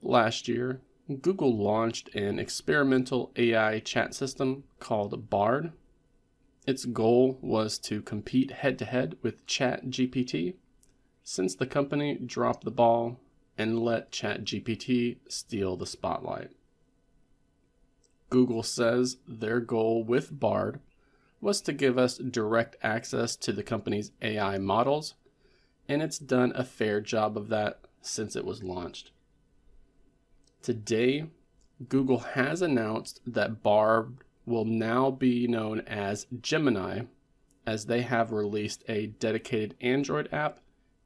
Last year, Google launched an experimental AI chat system called Bard. Its goal was to compete head-to-head with ChatGPT, since the company dropped the ball and let ChatGPT steal the spotlight. Google says their goal with Bard was to give us direct access to the company's AI models, and it's done a fair job of that since it was launched. Today, Google has announced that Bard will now be known as Gemini, as they have released a dedicated Android app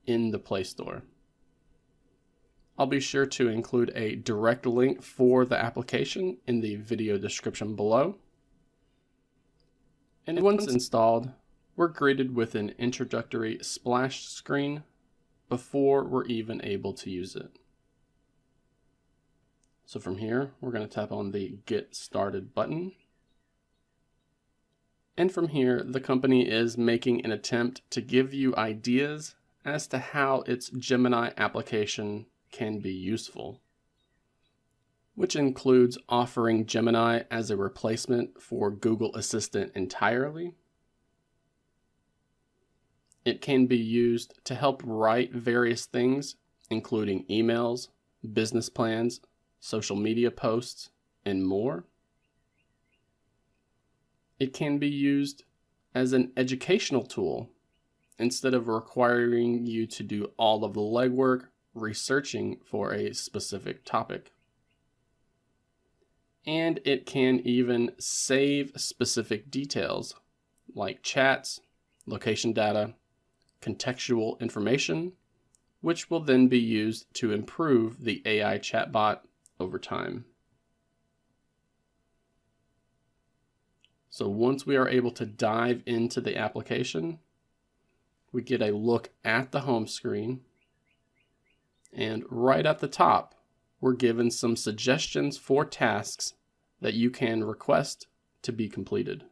in the Play Store. I'll be sure to include a direct link for the application in the video description below. And once installed, we're greeted with an introductory splash screen before we're even able to use it. So from here, we're going to tap on the Get Started button. And from here, the company is making an attempt to give you ideas as to how its Gemini application can be useful, which includes offering Gemini as a replacement for Google Assistant entirely. It can be used to help write various things, including emails, business plans, social media posts, and more. It can be used as an educational tool instead of requiring you to do all of the legwork researching for a specific topic. And it can even save specific details like chats, location data, contextual information, which will then be used to improve the AI chatbot over time. So once we are able to dive into the application, we get a look at the home screen, and right at the top, we're given some suggestions for tasks that you can request to be completed.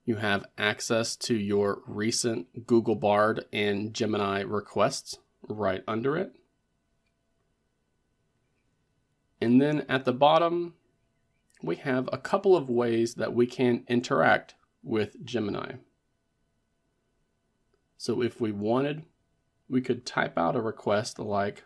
You have access to your recent Google Bard and Gemini requests right under it. And then at the bottom, we have a couple of ways that we can interact with Gemini. So if we wanted, we could type out a request like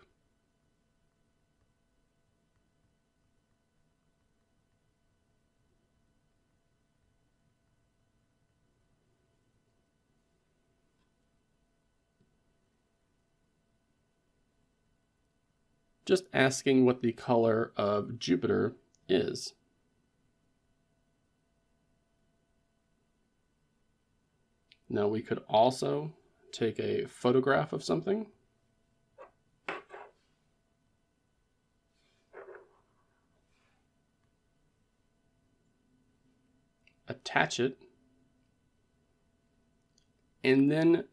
just asking what the color of Jupiter is. Now we could also take a photograph of something, attach it, and then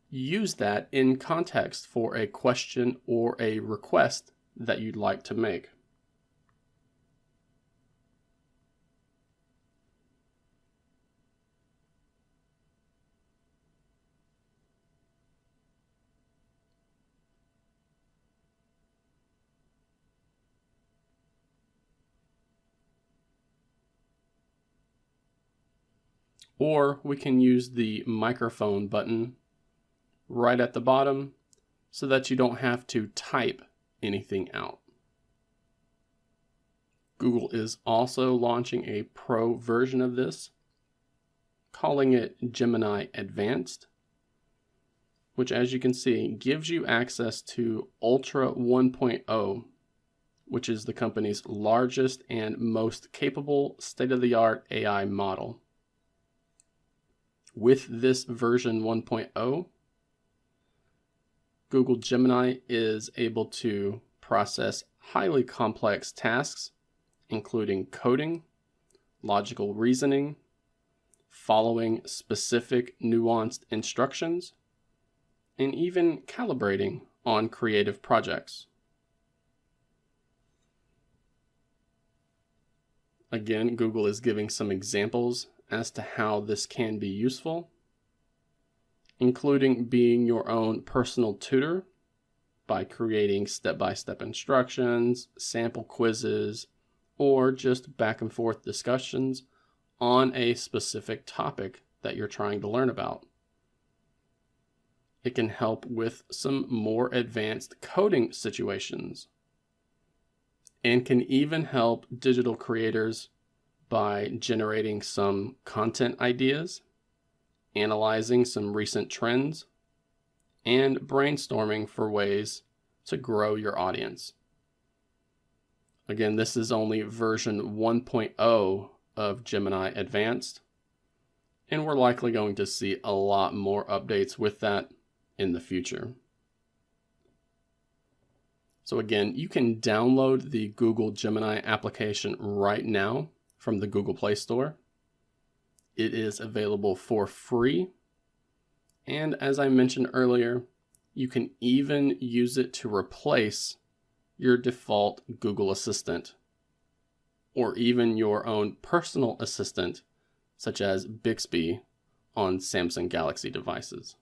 use that in context for a question or a request that you'd like to make. Or we can use the microphone button right at the bottom so that you don't have to type anything out. Google is also launching a pro version of this, calling it Gemini Advanced, which, as you can see, gives you access to Ultra 1.0, which is the company's largest and most capable state-of-the-art AI model. With this version 1.0, Google Gemini is able to process highly complex tasks, including coding, logical reasoning, following specific nuanced instructions, and even calibrating on creative projects. Again, Google is giving some examples as to how this can be useful. including being your own personal tutor by creating step-by-step instructions, sample quizzes, or just back and forth discussions on a specific topic that you're trying to learn about. It can help with some more advanced coding situations and can even help digital creators by generating some content ideas, analyzing some recent trends, and brainstorming for ways to grow your audience. Again, this is only version 1.0 of Gemini Advanced, and we're likely going to see a lot more updates with that in the future. So again, you can download the Google Gemini application right now from the Google Play Store. It is available for free. And as I mentioned earlier, you can even use it to replace your default Google Assistant, or even your own personal assistant, such as Bixby on Samsung Galaxy devices.